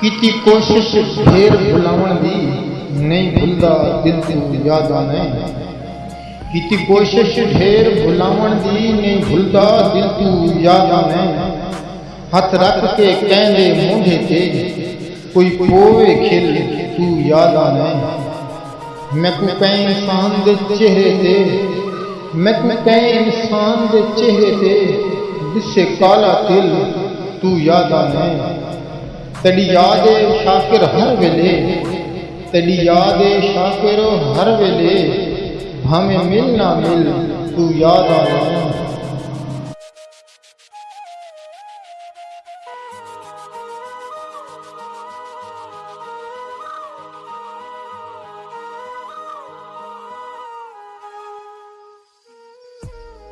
कीती कोशिश ढेर भुलावण दी नहीं भुलदा दिल तू याद आने। कीती कोशिश ढेर भुलावण दी नहीं भुलदा दिल तू याद आने। हथ रख के कहंदे मूंढे ते कोई पोवे खिल तू याद आने। मैं को कई इंसान दे चेहरे ते मैं को कई इंसान दे चेहरे ते दिसे काला तिल तू याद आने। तेरी याद शाकिर हर वेले तेरी याद शाकिर हर वेले भाਵੇਂ मिल ना मिल तू याद आने।